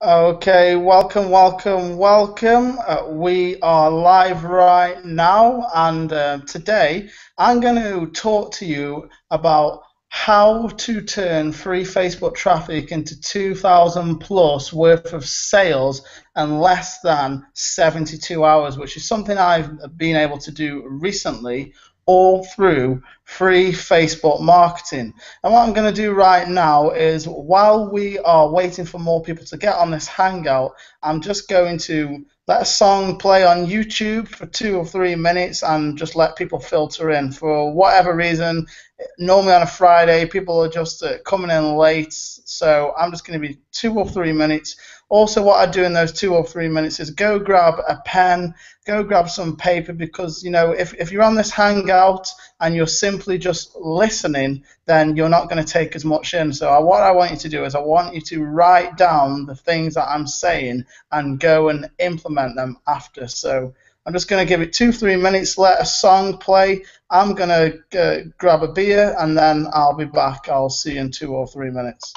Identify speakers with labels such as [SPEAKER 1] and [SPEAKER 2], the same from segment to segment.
[SPEAKER 1] Okay, welcome, welcome, welcome. We are live right now, and today I'm going to talk to you about how to turn free Facebook traffic into 2,000 plus worth of sales in less than 72 hours, which is something I've been able to do recently all through free Facebook marketing. And what I'm going to do right now is, while we are waiting for more people to get on this Hangout, I'm just going to let a song play on YouTube for 2 or 3 minutes and just let people filter in. For whatever reason, normally on a Friday, people are just coming in late, so I'm just going to be 2 or 3 minutes. Also, what I do in those 2 or 3 minutes is go grab a pen, go grab some paper, because if you're on this Hangout and you're simply just listening, then you're not going to take as much in. So what I want you to do is I want you to write down the things that I'm saying and go and implement them after. So I'm just going to give it 2 or 3 minutes, let a song play. I'm going to grab a beer, and then I'll be back. I'll see you in 2 or 3 minutes.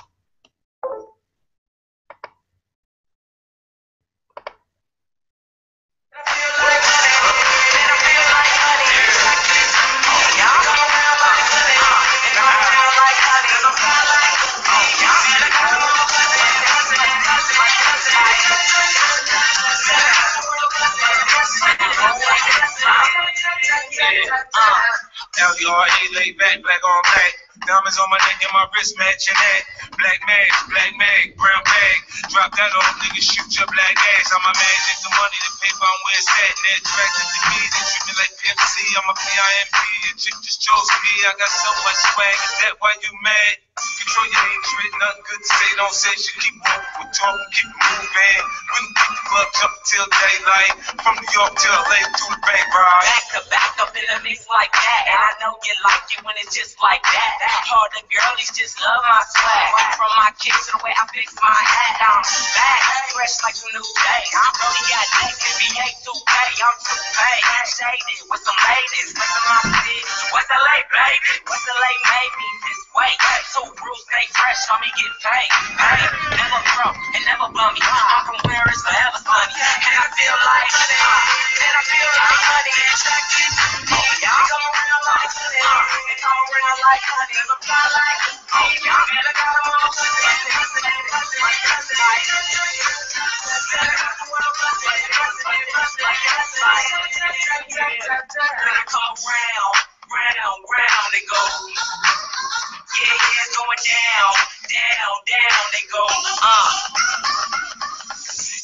[SPEAKER 2] L-E-R-A, laid back, black on black. Diamonds on my neck and my wrist matching that. Black mag, brown bag. Drop that off, nigga, shoot your black ass. I'm a man, if the money, the paper, I'm where it's at. Net attracted to me, they treat me like PFC. I'm a PIMP, a chick just chose me. I got so much swag, is that why you mad? Control your hatred, nothing good to say, don't say shit. Keep moving, we're talking, keep moving. We can keep the club jumping till daylight. From New York till LA, through the bank ride.
[SPEAKER 3] Back up in a mix like that. And I know you like it when it's just like that. All the girlies just love my swag. From my kicks to the way I fix my hat. I'm back, fresh like some new day. I'm really got next, NBA 2K. I'm too paid, shaded with some ladies. Flexing my feet. What's the late, baby? What's the late, maybe? This way. Two rules, stay fresh, on me get paid. Hey, never broke and never bummy. I'm from where it's forever sunny. And I feel like honey. And I feel like honey. Y'all come around like honey. And come around like honey. I'm fly like honey. And I got them all come round and go. Yeah, it's going down, they go.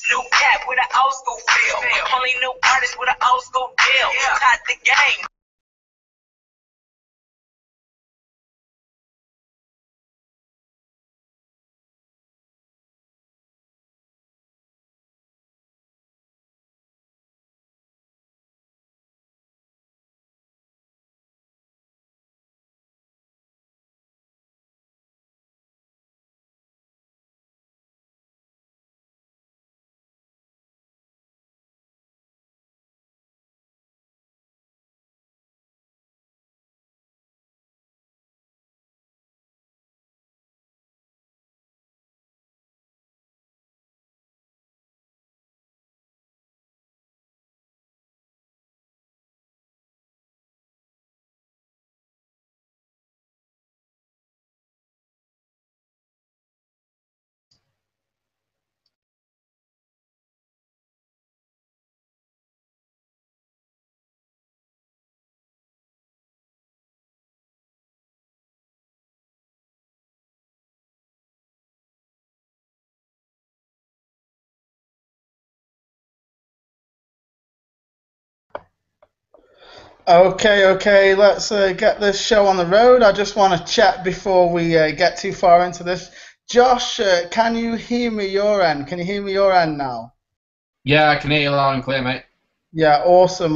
[SPEAKER 3] New cat with an old school feel. Only new artist with an old school deal. Taught the game.
[SPEAKER 1] Okay, let's get this show on the road. I just want to chat before we get too far into this. Josh, can you hear me your end? Can you hear me your end now?
[SPEAKER 4] Yeah, I can hear you loud and clear, mate.
[SPEAKER 1] Yeah, awesome.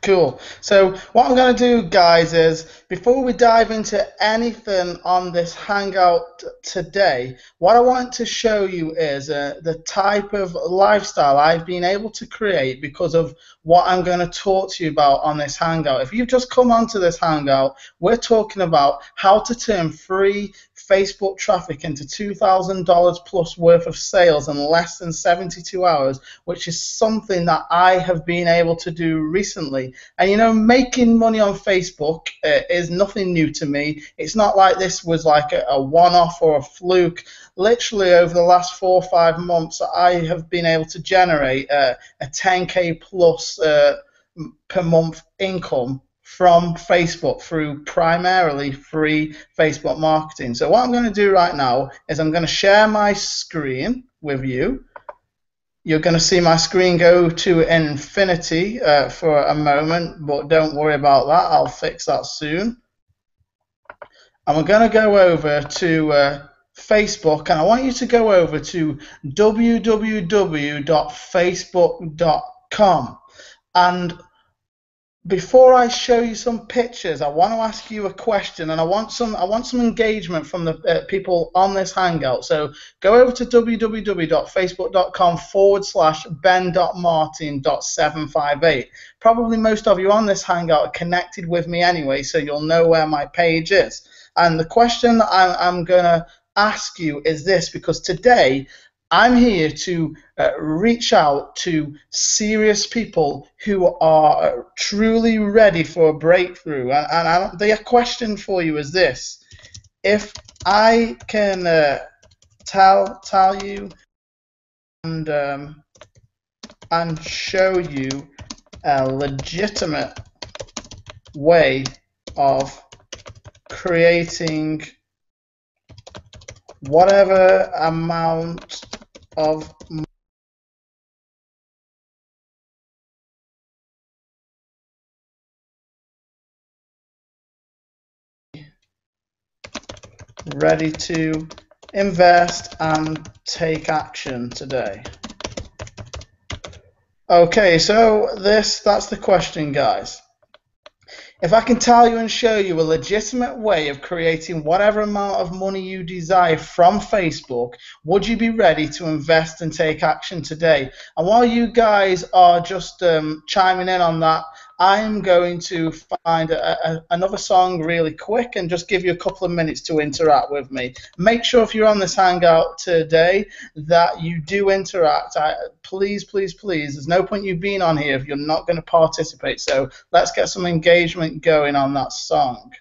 [SPEAKER 1] Cool. So what I'm going to do, guys, is before we dive into anything on this Hangout today, what I want to show you is the type of lifestyle I've been able to create because of what I'm going to talk to you about on this Hangout. If you've just come onto this Hangout, we're talking about how to turn free Facebook traffic into $2,000 plus worth of sales in less than 72 hours, which is something that I have been able to do recently. And you know, making money on Facebook is nothing new to me. It's not like this was like a one-off or a fluke. Literally over the last 4 or 5 months, I have been able to generate a 10K plus per month income from Facebook through primarily free Facebook marketing. So what I'm going to do right now is I'm going to share my screen with you. You're going to see my screen go to infinity for a moment, but don't worry about that. I'll fix that soon. And we're going to go over to Facebook, and I want you to go over to www.facebook.com. And before I show you some pictures, I want to ask you a question, and I want some engagement from the people on this Hangout. So go over to www.facebook.com/ben.martin.758. Probably most of you on this Hangout are connected with me anyway, so you'll know where my page is. And the question that I'm going to ask you is this, because today I'm here to reach out to serious people who are truly ready for a breakthrough. And the question for you is this: if I can tell you and show you a legitimate way of creating whatever amount of ready to invest and take action today. Okay, so that's the question, guys. If I can tell you and show you a legitimate way of creating whatever amount of money you desire from Facebook, would you be ready to invest and take action today? And while you guys are just chiming in on that, I'm going to find another song really quick and just give you a couple of minutes to interact with me. Make sure if you're on this Hangout today that you do interact. Please, please, please. There's no point you being on here if you're not going to participate. So let's get some engagement going on that song.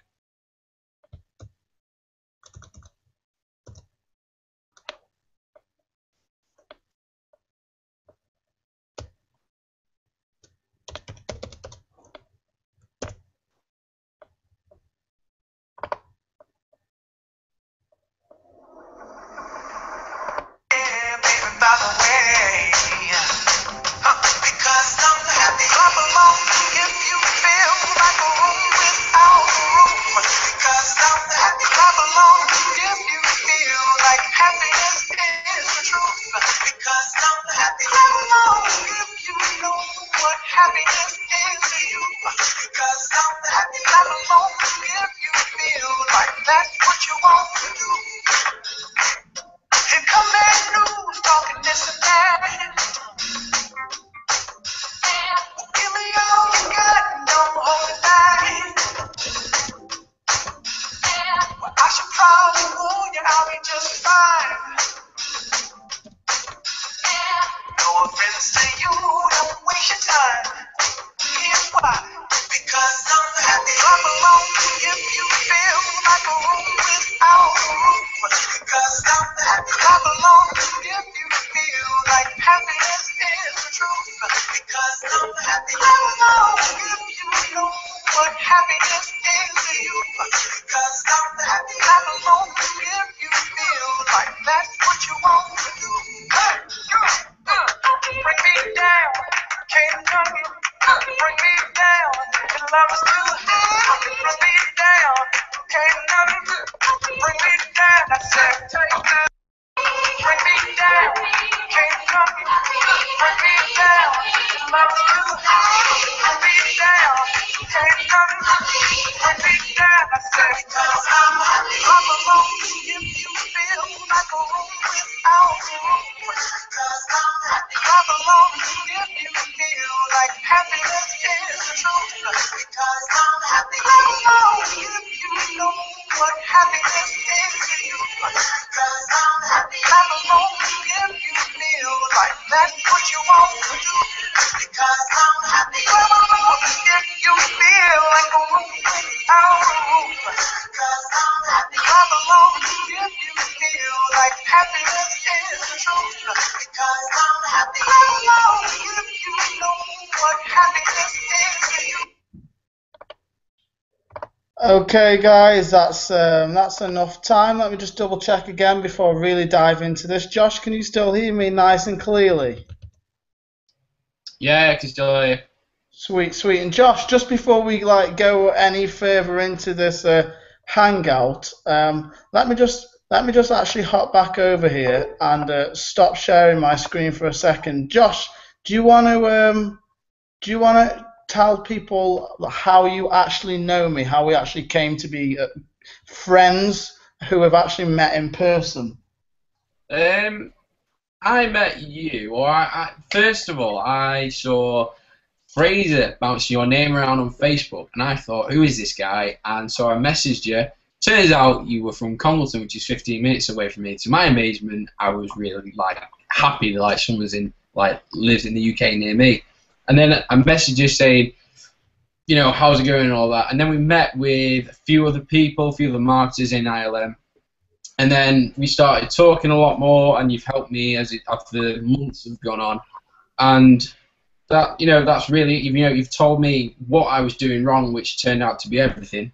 [SPEAKER 1] Okay, guys, that's enough time. Let me just double check again before I really dive into this. Josh, can you still hear me nice and clearly?
[SPEAKER 4] Yeah, I can still hear you.
[SPEAKER 1] Sweet, sweet. And Josh, just before we go any further into this hangout, let me just actually hop back over here and stop sharing my screen for a second. Josh, do you want to tell people how you actually know me, how we actually came to be friends who have actually met in person?
[SPEAKER 4] I met you, or first of all, I saw Fraser bounce your name around on Facebook, and I thought, who is this guy? And so I messaged you. Turns out you were from Congleton, which is 15 minutes away from me. To my amazement, I was really happy that someone lives in the UK near me. And then I messaged you saying, how's it going and all that. And then we met with a few other people, a few other marketers in ILM. And then we started talking a lot more, and you've helped me as the months have gone on. And that, that's really, you've told me what I was doing wrong, which turned out to be everything.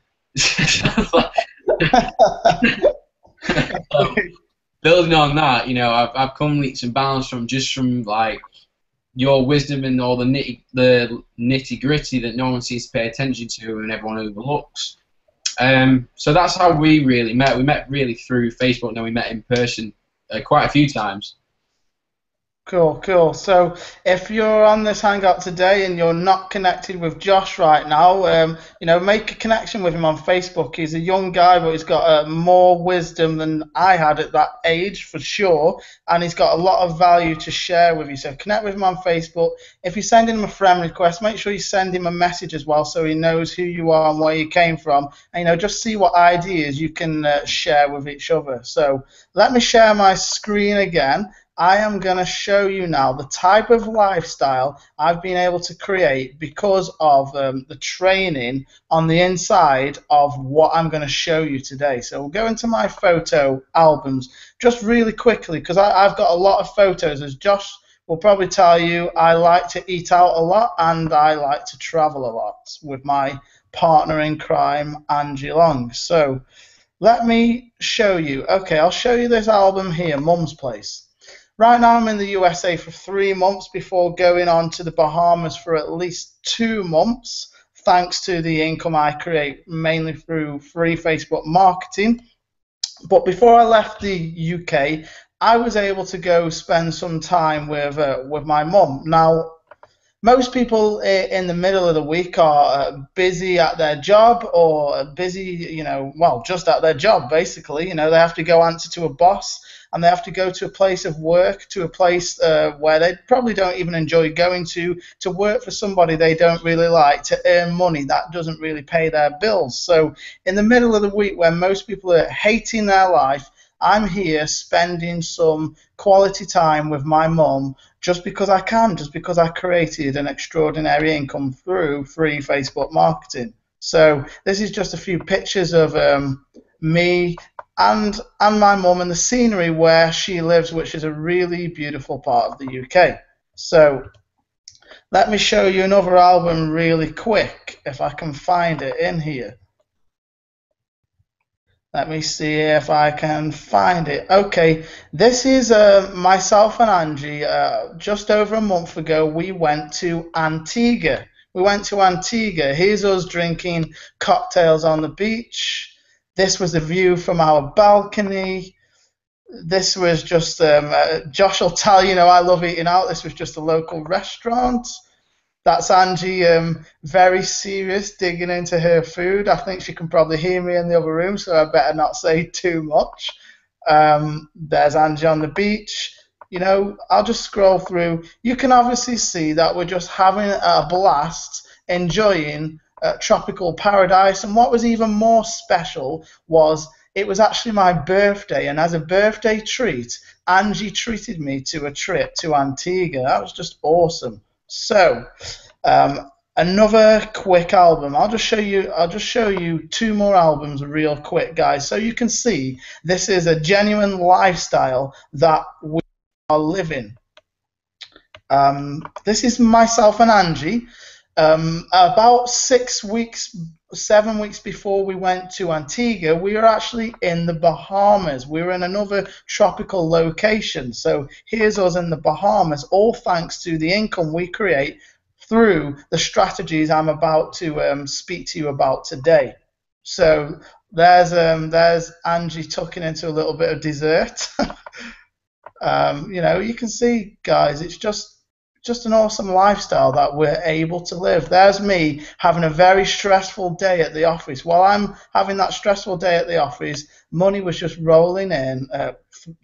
[SPEAKER 4] Building on that, I've come leaps and bounds from your wisdom and all the nitty gritty that no one seems to pay attention to and everyone overlooks. So that's how we really met. We met really through Facebook, and then we met in person quite a few times.
[SPEAKER 1] Cool, cool. So if you're on this hangout today and you're not connected with Josh right now, make a connection with him on Facebook. He's a young guy, but he's got more wisdom than I had at that age, for sure, and he's got a lot of value to share with you. So connect with him on Facebook. If you're sending him a friend request, make sure you send him a message as well, so he knows who you are and where you came from, and just see what ideas you can share with each other. So let me share my screen again. I am going to show you now the type of lifestyle I've been able to create because of the training on the inside of what I'm going to show you today. So we'll go into my photo albums just really quickly, because I've got a lot of photos. As Josh will probably tell you, I like to eat out a lot and I like to travel a lot with my partner in crime, Angie Long. So let me show you. Okay, I'll show you this album here, Mum's Place. Right now I'm in the USA for 3 months before going on to the Bahamas for at least 2 months, thanks to the income I create mainly through free Facebook marketing. But before I left the UK, I was able to go spend some time with my mum. Now, most people in the middle of the week are busy at their job, or busy, just at their job, basically. They have to go answer to a boss, and they have to go to a place of work, to a place where they probably don't even enjoy going to work for somebody they don't really like, to earn money that doesn't really pay their bills. So in the middle of the week, when most people are hating their life, I'm here spending some quality time with my mum just because I can, just because I created an extraordinary income through free Facebook marketing. So this is just a few pictures of me and my mum and the scenery where she lives, which is a really beautiful part of the UK. So let me show you another album really quick, if I can find it in here. Let me see if I can find it. Okay, this is myself and Angie. Just over a month ago, we went to Antigua. Here's us drinking cocktails on the beach. This was the view from our balcony. This was just, Josh will tell you, I love eating out. This was just a local restaurant. That's Angie, very serious, digging into her food. I think she can probably hear me in the other room, so I better not say too much. There's Angie on the beach. You know, I'll just scroll through. You can obviously see that we're just having a blast, enjoying tropical paradise. And what was even more special was it was actually my birthday, and as a birthday treat, Angie treated me to a trip to Antigua. That was just awesome. So, another quick album. I'll just show you two more albums real quick, guys, so you can see this is a genuine lifestyle that we are living. This is myself and Angie. About 7 weeks before we went to Antigua, we were actually in the Bahamas. We were in another tropical location. So here's us in the Bahamas, all thanks to the income we create through the strategies I'm about to speak to you about today. So there's Angie tucking into a little bit of dessert. You know, you can see, guys, it's just an awesome lifestyle that we're able to live. There's me having a very stressful day at the office. While I'm having that stressful day at the office, money was just rolling in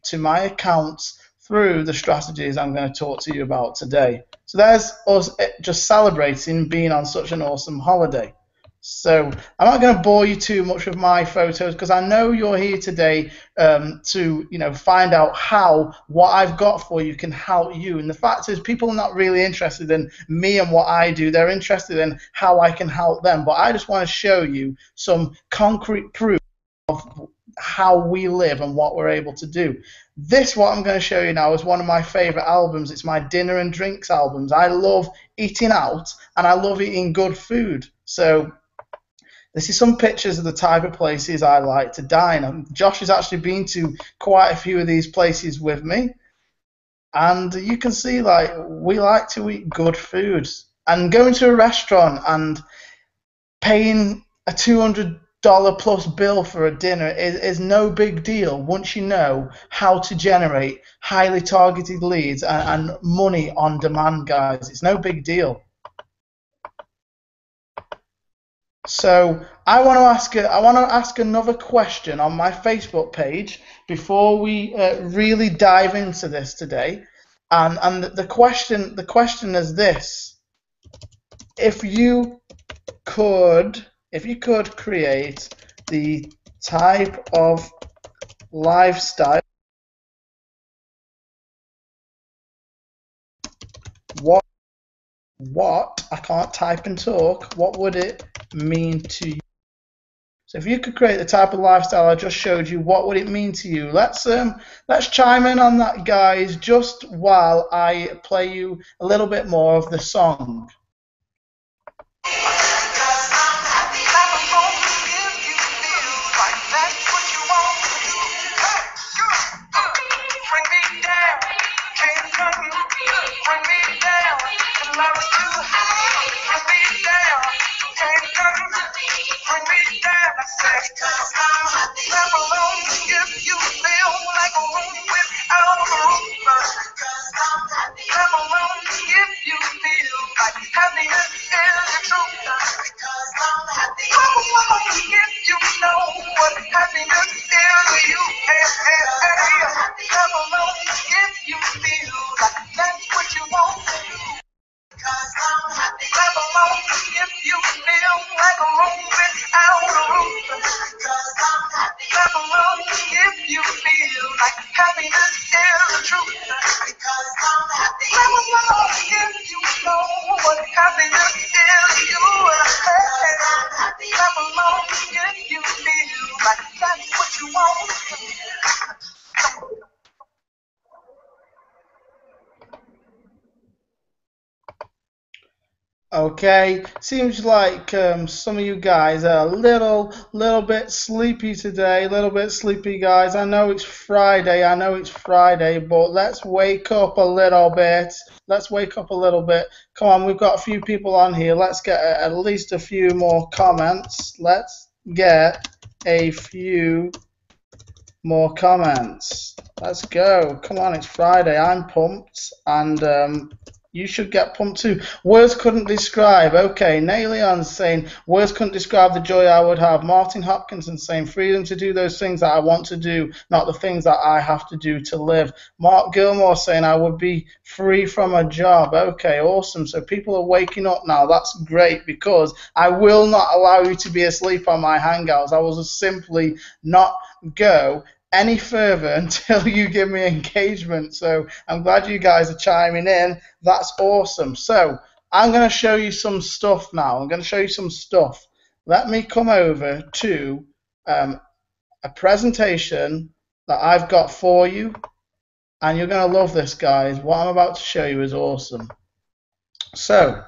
[SPEAKER 1] to my accounts through the strategies I'm going to talk to you about today. So there's us just celebrating being on such an awesome holiday. So I'm not going to bore you too much with my photos because I know you're here today to find out how what I've got for you can help you. And the fact is, people are not really interested in me and what I do. They're interested in how I can help them. But I just want to show you some concrete proof of how we live and what we're able to do. What I'm going to show you now is one of my favorite albums. It's my dinner and drinks albums. I love eating out and I love eating good food. So this is some pictures of the type of places I like to dine. And Josh has actually been to quite a few of these places with me. And you can see, like, we like to eat good food. And going to a restaurant and paying a $200 plus bill for a dinner is no big deal once you know how to generate highly targeted leads and money on demand, guys. It's no big deal. So I want to ask another question on my Facebook page before we really dive into this today, and the question is this: if you could create the type of lifestyle, what I can't type and talk, what would it mean to you? So if you could create the type of lifestyle I just showed you, what would it mean to you? Let's chime in on that, guys, just while I play you a little bit more of the song. Okay, seems like some of you guys are a little bit sleepy today, a little bit sleepy, guys. I know it's Friday, but let's wake up a little bit. Come on, we've got a few people on here. Let's get at least a few more comments. Let's get a few more comments. Let's go. Come on, it's Friday. I'm pumped, and You should get pumped too. Words couldn't describe. Okay, Nailion's saying, words couldn't describe the joy I would have. Martin Hopkinson saying, freedom to do those things that I want to do, not the things that I have to do to live. Mark Gilmore saying, I would be free from a job. Okay, awesome. So people are waking up now. That's great, because I will not allow you to be asleep on my Hangouts. I will just simply not go any further until you give me engagement. So I'm glad you guys are chiming in. That's awesome. So I'm going to show you some stuff now. I'm going to show you some stuff. Let me come over to a presentation that I've got for you, and you're going to love this, guys. What I'm about to show you is awesome. So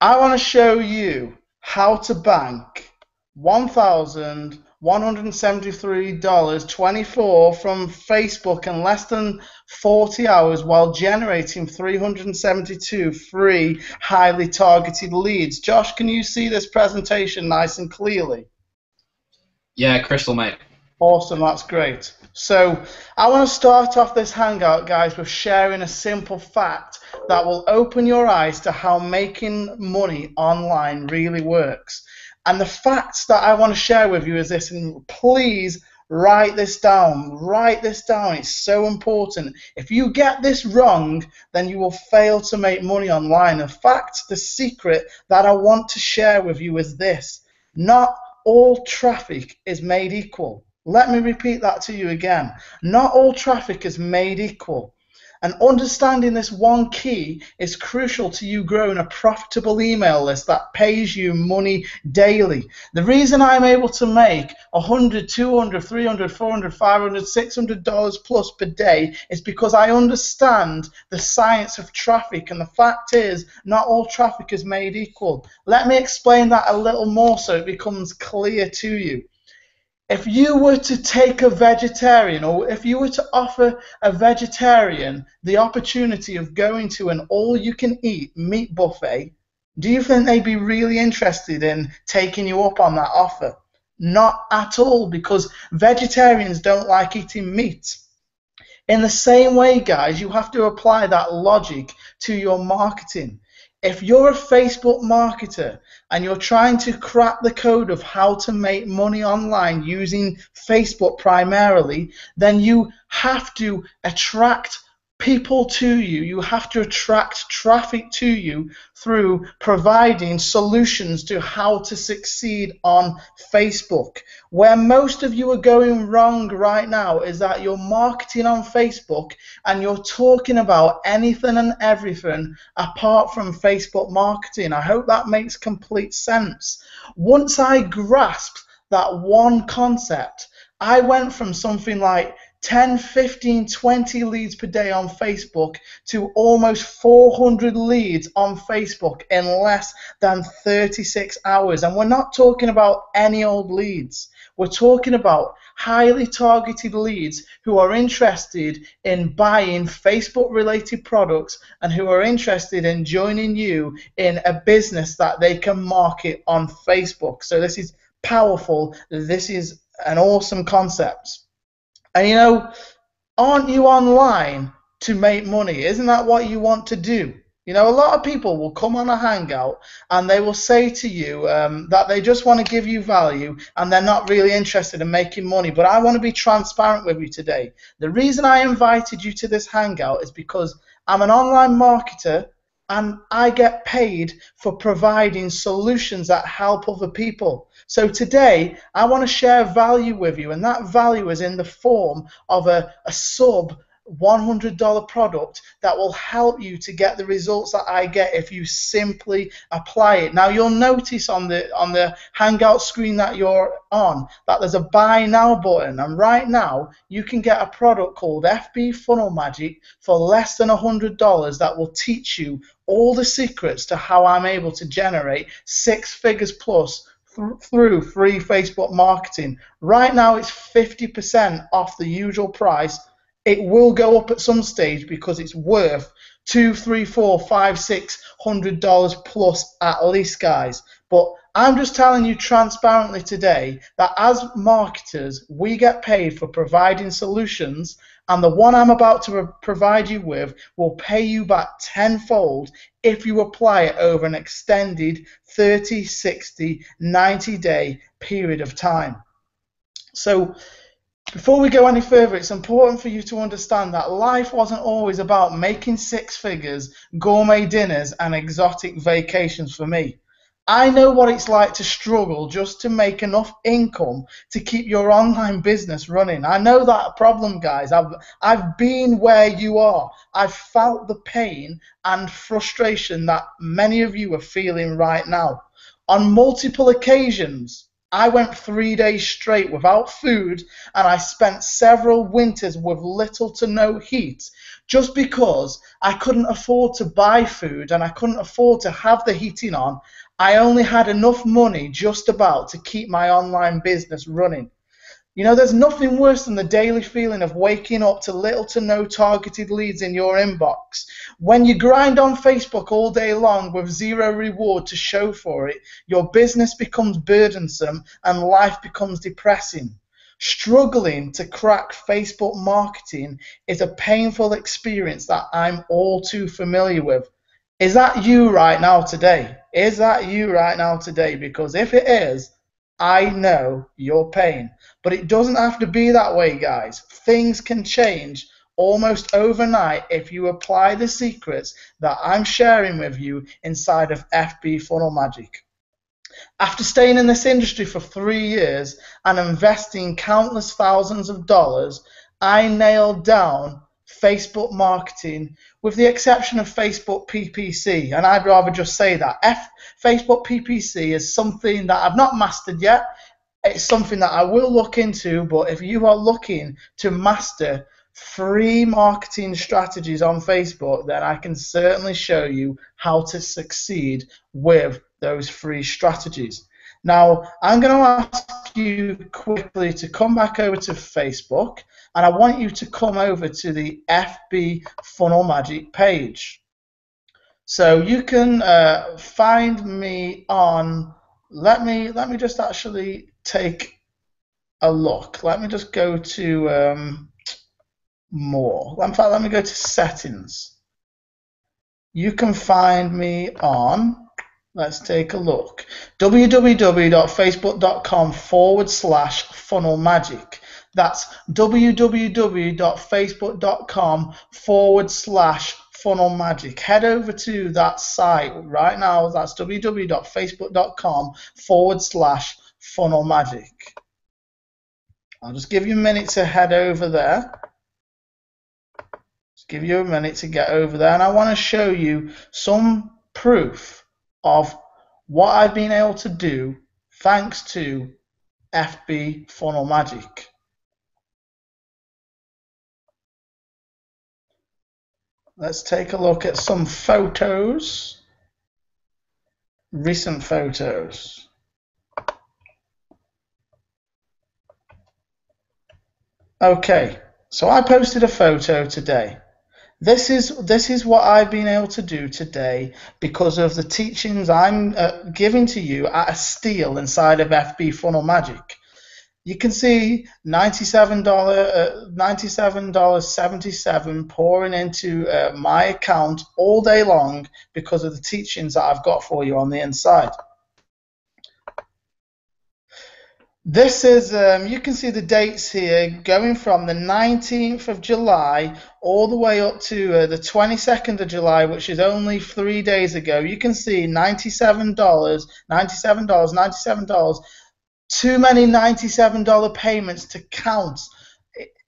[SPEAKER 1] I want to show you how to bank $1,173.24 from Facebook in less than 40 hours while generating 372 free, highly targeted leads. Josh, can you see this presentation nice and clearly?
[SPEAKER 4] Yeah, crystal, mate.
[SPEAKER 1] Awesome, that's great. So I want to start off this Hangout, guys, with sharing a simple fact that will open your eyes to how making money online really works. And the facts that I want to share with you is this, and please write this down. Write this down. It's so important. If you get this wrong, then you will fail to make money online. In fact, the secret that I want to share with you is this: not all traffic is made equal. Let me repeat that to you again. Not all traffic is made equal. And understanding this one key is crucial to you growing a profitable email list that pays you money daily. The reason I'm able to make $100, $200, $300, $400, $500, $600 plus per day is because I understand the science of traffic, and the fact is not all traffic is made equal. Let me explain that a little more so it becomes clear to you. If you were to take a vegetarian, or if you were to offer a vegetarian the opportunity of going to an all-you-can-eat meat buffet, do you think they'd be really interested in taking you up on that offer? Not at all, because vegetarians don't like eating meat. In the same way, guys, you have to apply that logic to your marketing. If you're a Facebook marketer and you're trying to crack the code of how to make money online using Facebook primarily, then you have to attract people to you. You have to attract traffic to you through providing solutions to how to succeed on Facebook. Where most of you are going wrong right now is that you're marketing on Facebook and you're talking about anything and everything apart from Facebook marketing. I hope that makes complete sense. Once I grasped that one concept, I went from something like 10, 15, 20 leads per day on Facebook to almost 400 leads on Facebook in less than 36 hours. And we're not talking about any old leads. We're talking about highly targeted leads who are interested in buying Facebook-related products and who are interested in joining you in a business that they can market on Facebook. So this is powerful. This is an awesome concept. And you know, aren't you online to make money? Isn't that what you want to do? You know, a lot of people will come on a Hangout and they will say to you that they just want to give you value and they're not really interested in making money. But I want to be transparent with you today. The reason I invited you to this Hangout is because I'm an online marketer and I get paid for providing solutions that help other people. So today, I want to share value with you, and that value is in the form of a sub $100 product that will help you to get the results that I get if you simply apply it. Now you'll notice on the Hangout screen that you're on that there's a buy now button, and right now you can get a product called FB Funnel Magic for less than $100 that will teach you all the secrets to how I'm able to generate 6 figures plus through free Facebook marketing. Right now it's 50% off the usual price. It will go up at some stage because it's worth $200, $300, $400, $500, $600 plus at least, guys. But I'm just telling you transparently today that as marketers, we get paid for providing solutions, and the one I'm about to provide you with will pay you back tenfold if you apply it over an extended 30, 60, 90-day period of time. So before we go any further, it's important for you to understand that life wasn't always about making six figures, gourmet dinners, and exotic vacations for me. I know what it's like to struggle just to make enough income to keep your online business running. I know that problem, guys. I've been where you are. I've felt the pain and frustration that many of you are feeling right now. On multiple occasions, I went 3 days straight without food, and I spent several winters with little to no heat just because I couldn't afford to buy food and I couldn't afford to have the heating on. I only had enough money just about to keep my online business running. You know, there's nothing worse than the daily feeling of waking up to little to no targeted leads in your inbox. When you grind on Facebook all day long with zero reward to show for it, your business becomes burdensome and life becomes depressing. Struggling to crack Facebook marketing is a painful experience that I'm all too familiar with. Is that you right now today? Is that you right now today? Because if it is, I know your pain. But it doesn't have to be that way, guys. Things can change almost overnight if you apply the secrets that I'm sharing with you inside of FB Funnel Magic. After staying in this industry for 3 years and investing countless thousands of dollars, I nailed down Facebook marketing with the exception of Facebook PPC, and I'd rather just say that Facebook PPC is something that I've not mastered yet. It's something that I will look into, but if you are looking to master free marketing strategies on Facebook, then I can certainly show you how to succeed with those free strategies. Now, I'm going to ask you quickly to come back over to Facebook, and I want you to come over to the FB Funnel Magic page. So you can find me on, let me just actually take a look. Let me just go to more. In fact, let me go to settings. You can find me on, let's take a look, www.facebook.com/funnel magic. That's www.facebook.com/funnel magic. Head over to that site right now. That's www.facebook.com/funnel magic. I'll just give you a minute to head over there. Just give you a minute to get over there, and I want to show you some proof of what I've been able to do thanks to FB Funnel Magic. Let's take a look at some photos, recent photos. Okay, so I posted a photo today. This is what I've been able to do today because of the teachings I'm giving to you at a steal inside of FB Funnel Magic. You can see $97.77 pouring into my account all day long because of the teachings that I've got for you on the inside. This is, you can see the dates here going from the 19th of July all the way up to the 22nd of July, which is only 3 days ago. You can see $97. Too many $97 payments to count.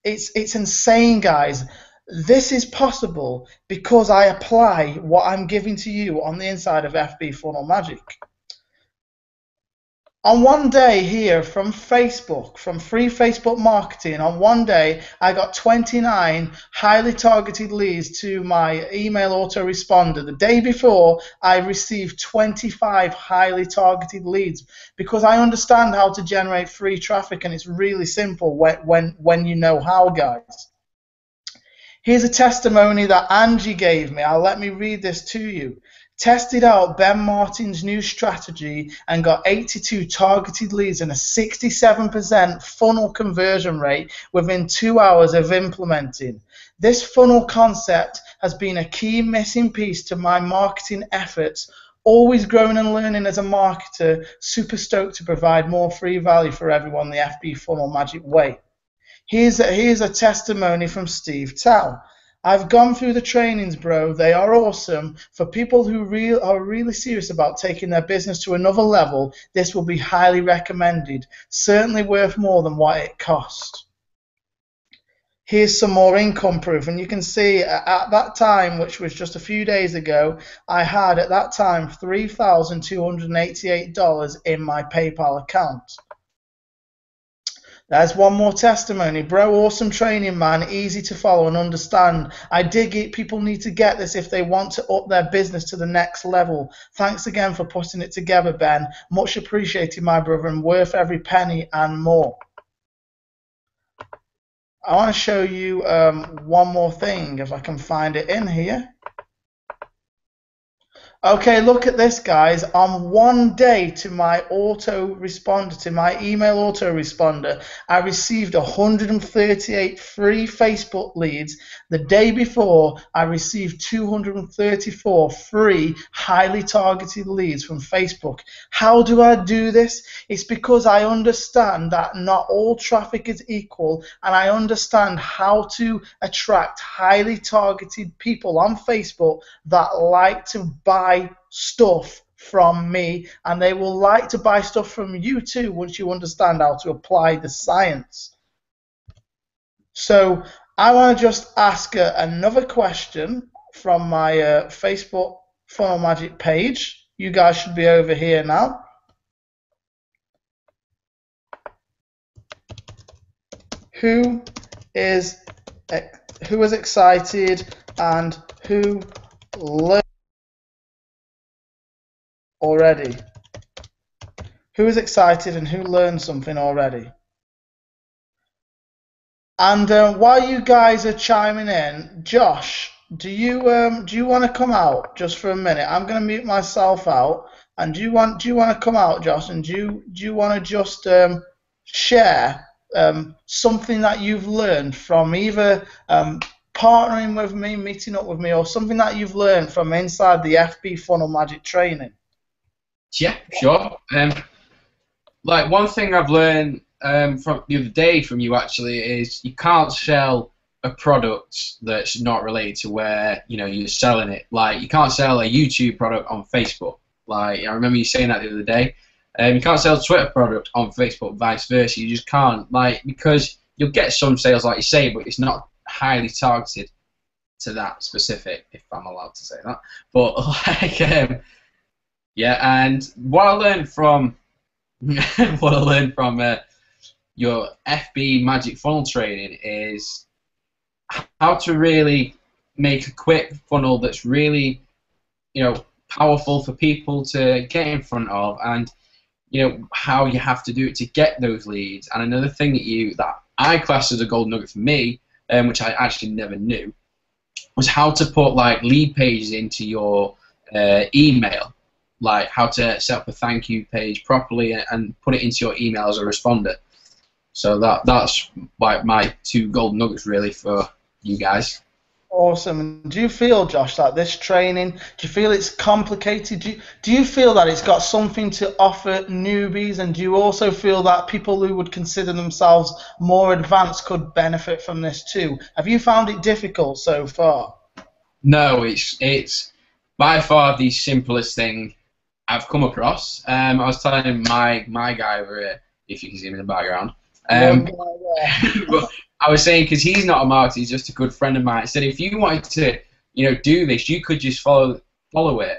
[SPEAKER 1] It's insane, guys. This is possible because I apply what I'm giving to you on the inside of FB Funnel Magic. On one day here from Facebook, from free Facebook marketing, on one day I got 29 highly targeted leads to my email autoresponder. The day before I received 25 highly targeted leads because I understand how to generate free traffic, and it's really simple when you know how, guys. Here's a testimony that Angie gave me. Let me read this to you. Tested out Ben Martin's new strategy and got 82 targeted leads and a 67% funnel conversion rate within 2 hours of implementing. This funnel concept has been a key missing piece to my marketing efforts. Always growing and learning as a marketer, super stoked to provide more free value for everyone the FB Funnel Magic way. Here's a testimony from Steve Tao. I've gone through the trainings, bro. They are awesome. For people who are really serious about taking their business to another level, this will be highly recommended. Certainly worth more than what it cost. Here's some more income proof, and you can see at that time, which was just a few days ago, I had at that time $3,288 in my PayPal account. There's one more testimony. Bro, awesome training, man. Easy to follow and understand. I dig it. People need to get this if they want to up their business to the next level. Thanks again for putting it together, Ben. Much appreciated, my brother, and worth every penny and more. I want to show you one more thing, if I can find it in here. Okay, look at this, guys. On one day to my autoresponder, to my email autoresponder, I received 138 free Facebook leads. The day before, I received 234 free, highly targeted leads from Facebook. How do I do this? It's because I understand that not all traffic is equal, and I understand how to attract highly targeted people on Facebook that like to buy stuff from me, and they will like to buy stuff from you too once you understand how to apply the science. So I want to just ask another question from my Facebook Funnel Magic page. You guys should be over here now. Who is excited and who learned already? Who is excited and who learned something already? And while you guys are chiming in, Josh, do you want to come out just for a minute? I'm going to mute myself out. And do you want to come out, Josh? And do you want to just share something that you've learned from either partnering with me, meeting up with me, or something that you've learned from inside the FB Funnel Magic training?
[SPEAKER 4] Yeah, sure. Like one thing I've learned from the other day from you actually is you can't sell a product that's not related to where you're selling it. Like you can't sell a YouTube product on Facebook. Like I remember you saying that the other day. You can't sell a Twitter product on Facebook, vice versa. You just can't, because you'll get some sales like you say, but it's not highly targeted to that specific, if I'm allowed to say that. But yeah, and what I learned from your FB Magic Funnel training is how to really make a quick funnel that's really, powerful for people to get in front of, and how you have to do it to get those leads. And another thing that I classed as a gold nugget for me, which I actually never knew, was how to put lead pages into your email. Like how to set up a thank you page properly and put it into your email as a responder. So that's like my two golden nuggets really for you guys.
[SPEAKER 1] Awesome. Do you feel, Josh, that this training, do you feel it's complicated? Do you feel that it's got something to offer newbies, and do you also feel that people who would consider themselves more advanced could benefit from this too? Have you found it difficult so far? No,
[SPEAKER 4] it's by far the simplest thing I've come across. I was telling my guy over here, if you can see him in the background. But I was saying, because he's not a marketer, he's just a good friend of mine. I said if you wanted to, do this, you could just follow it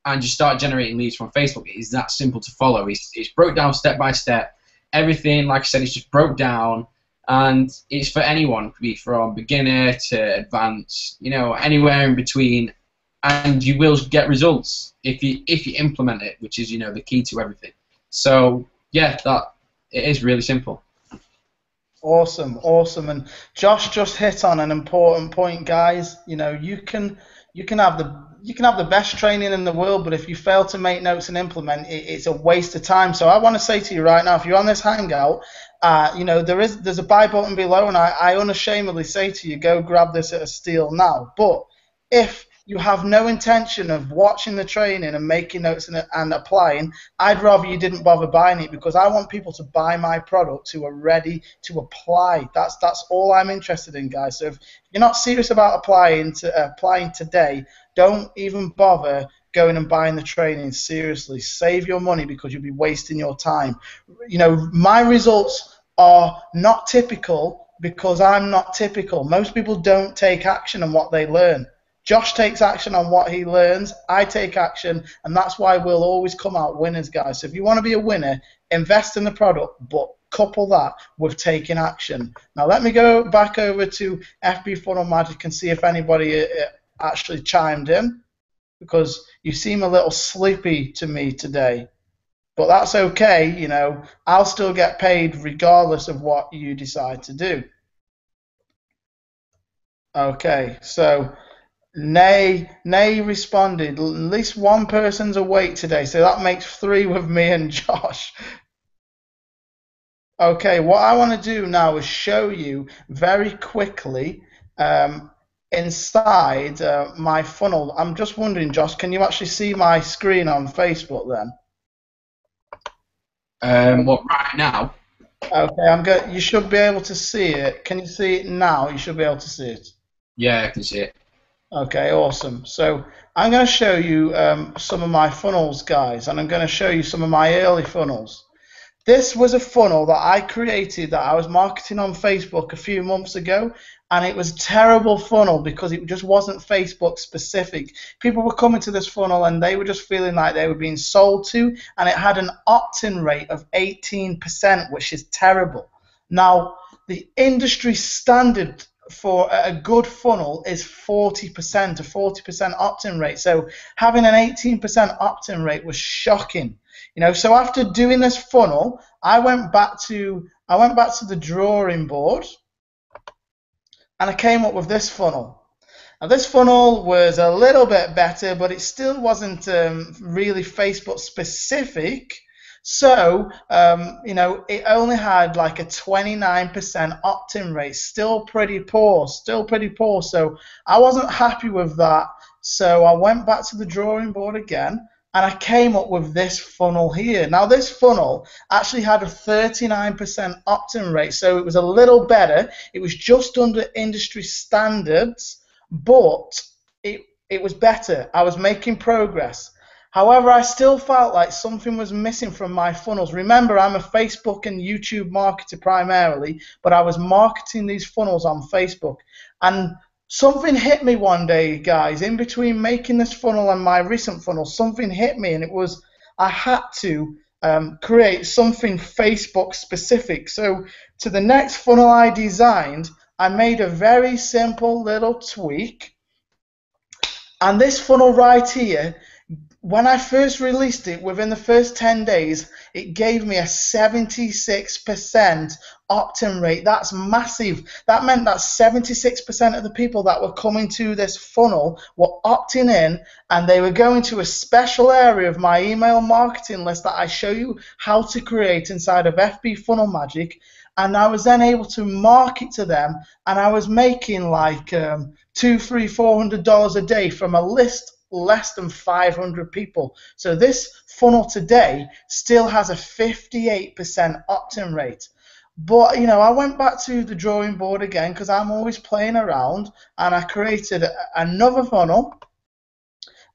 [SPEAKER 4] and just start generating leads from Facebook. It is that simple to follow. It's broke down step by step. Everything, like I said, it's just broke down, and it's for anyone. It could be from beginner to advanced, anywhere in between. And you will get results if you implement it, which is the key to everything. So yeah, it is really simple.
[SPEAKER 1] Awesome. And Josh just hit on an important point, guys. You can have you can have the best training in the world, but if you fail to make notes and implement, it's a waste of time. So I want to say to you right now, if you're on this Hangout, you know, there's a buy button below, and I unashamedly say to you, go grab this at a steal now. But if you have no intention of watching the training and making notes and applying, I'd rather you didn't bother buying it, because I want people to buy my products who are ready to apply. That's all I'm interested in, guys. So if you're not serious about applying today, don't even bother going and buying the training. Seriously, save your money, because you'll be wasting your time. You know, my results are not typical because I'm not typical. Most people don't take action on what they learn. Josh takes action on what he learns. I take action, and that's why we'll always come out winners, guys. So if you want to be a winner, invest in the product, but couple that with taking action. Now let me go back over to FB Funnel Magic and see if anybody actually chimed in, because you seem a little sleepy to me today. But that's okay, you know, I'll still get paid regardless of what you decide to do. Okay, so Nay responded, at least one person's awake today, so that makes 3 with me and Josh. Okay, what I want to do now is show you very quickly inside my funnel. I'm just wondering, Josh, can you actually see my screen on Facebook then?
[SPEAKER 4] What, right now?
[SPEAKER 1] Okay, you should be able to see it. Can you see it now? You should be able to see it.
[SPEAKER 4] Yeah, I can see it.
[SPEAKER 1] Okay, awesome. So I'm going to show you some of my funnels, guys, and I'm going to show you some of my early funnels. This was a funnel that I created that I was marketing on Facebook a few months ago, and it was a terrible funnel because it just wasn't Facebook specific. People were coming to this funnel and they were just feeling like they were being sold to, and it had an opt-in rate of 18%, which is terrible. Now, the industry standard for a good funnel is 40%, a 40% opt-in rate. So having an 18% opt-in rate was shocking. You know, so after doing this funnel, I went back to the drawing board, and I came up with this funnel. Now this funnel was a little bit better, but it still wasn't really Facebook specific. So, you know, it only had like a 29% opt-in rate, still pretty poor. So I wasn't happy with that. So I went back to the drawing board again, and I came up with this funnel here. Now this funnel actually had a 39% opt-in rate, so it was a little better. It was just under industry standards, but it was better. I was making progress. However, I still felt like something was missing from my funnels. Remember, I'm a Facebook and YouTube marketer primarily, but I was marketing these funnels on Facebook. And something hit me one day, guys, in between making this funnel and my recent funnel. Something hit me, and it was I had to create something Facebook specific. So to the next funnel I designed, I made a very simple little tweak. And this funnel right here, when I first released it, within the first 10 days, it gave me a 76% opt-in rate. That's massive. That meant that 76% of the people that were coming to this funnel were opting in, and they were going to a special area of my email marketing list that I show you how to create inside of FB Funnel Magic. And I was then able to market to them, and I was making like $200, $300, $400 a day from a list less than 500 people. So this funnel today still has a 58% opt-in rate. But, you know, I went back to the drawing board again because I'm always playing around, and I created another funnel.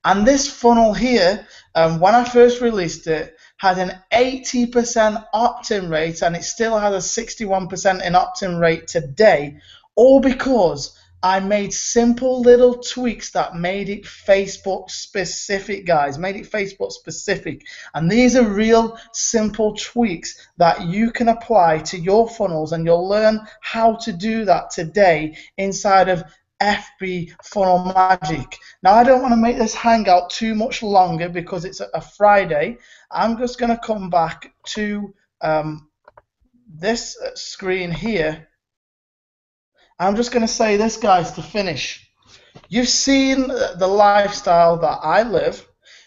[SPEAKER 1] And this funnel here, when I first released it, had an 80% opt-in rate, and it still has a 61% in opt-in rate today, all because I made simple little tweaks that made it Facebook specific, guys, made it Facebook specific. And these are real simple tweaks that you can apply to your funnels, and you'll learn how to do that today inside of FB Funnel Magic. Now, I don't want to make this hangout too much longer because it's a Friday. I'm just going to come back to this screen here. I'm just going to say this, guys, to finish. You've seen the lifestyle that I live.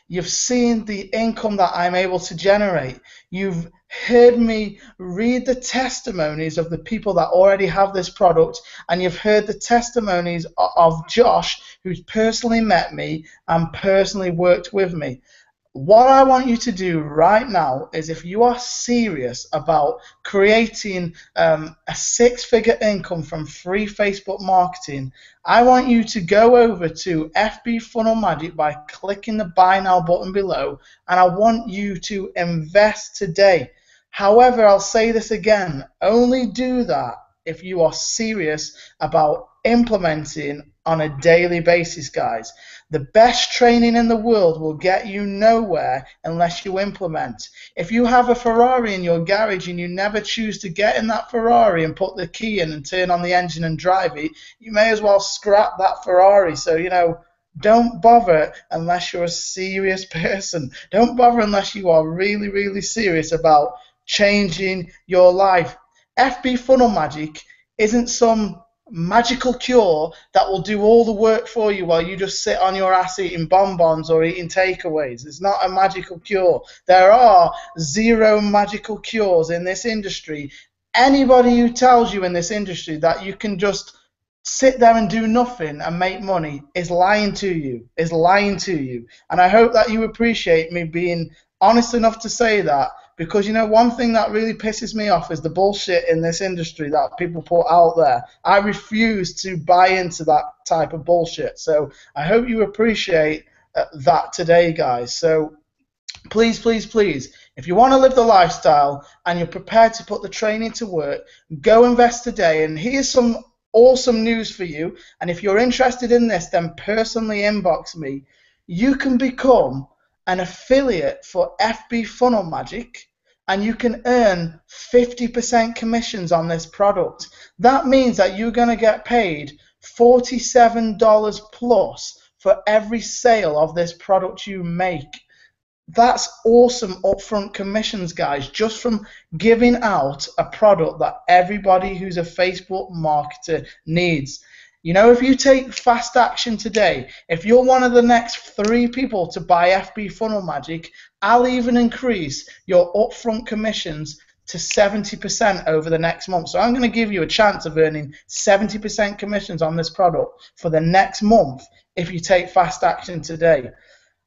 [SPEAKER 1] You've seen the income that I'm able to generate. You've heard me read the testimonies of the people that already have this product, and you've heard the testimonies of Josh, who's personally met me and personally worked with me. What I want you to do right now is, if you are serious about creating a six-figure income from free Facebook marketing, I want you to go over to FB Funnel Magic by clicking the Buy Now button below, and I want you to invest today. However, I'll say this again, only do that if you are serious about implementing on a daily basis, guys. The best training in the world will get you nowhere unless you implement. If you have a Ferrari in your garage and you never choose to get in that Ferrari and put the key in and turn on the engine and drive it, you may as well scrap that Ferrari. So, don't bother unless you're a serious person. Don't bother unless you are really, really serious about changing your life. FB Funnel Magic isn't some magical cure that will do all the work for you while you just sit on your ass eating bonbons or eating takeaways. It's not a magical cure. There are zero magical cures in this industry. Anybody who tells you in this industry that you can just sit there and do nothing and make money is lying to you, And I hope that you appreciate me being honest enough to say that, because one thing that really pisses me off is the bullshit in this industry that people put out there. I refuse to buy into that type of bullshit. So I hope you appreciate that today, guys. So please, please, please, if you want to live the lifestyle and you're prepared to put the training to work, go invest today. And here's some awesome news for you. And if you're interested in this, then personally inbox me. You can become an affiliate for FB Funnel Magic, and you can earn 50% commissions on this product. That means that you're going to get paid $47 plus for every sale of this product you make. That's awesome upfront commissions, guys, just from giving out a product that everybody who's a Facebook marketer needs. If you take fast action today, if you're one of the next 3 people to buy FB Funnel Magic, I'll even increase your upfront commissions to 70% over the next month. So I'm going to give you a chance of earning 70% commissions on this product for the next month if you take fast action today.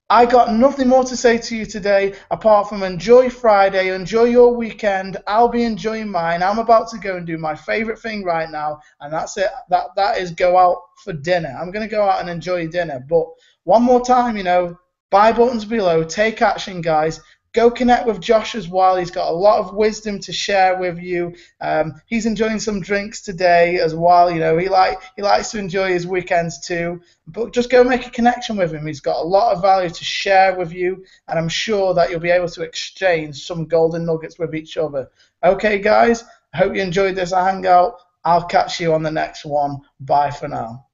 [SPEAKER 1] I got nothing more to say to you today apart from enjoy Friday, enjoy your weekend. I'll be enjoying mine. I'm about to go and do my favorite thing right now, and that's it. That is go out for dinner. I'm going to go out and enjoy dinner. But one more time, buy buttons below. Take action, guys. Go connect with Josh as well. He's got a lot of wisdom to share with you. He's enjoying some drinks today as well. He likes to enjoy his weekends too. But just go make a connection with him. He's got a lot of value to share with you, and I'm sure that you'll be able to exchange some golden nuggets with each other. Okay, guys, I hope you enjoyed this hangout. I'll catch you on the next one. Bye for now.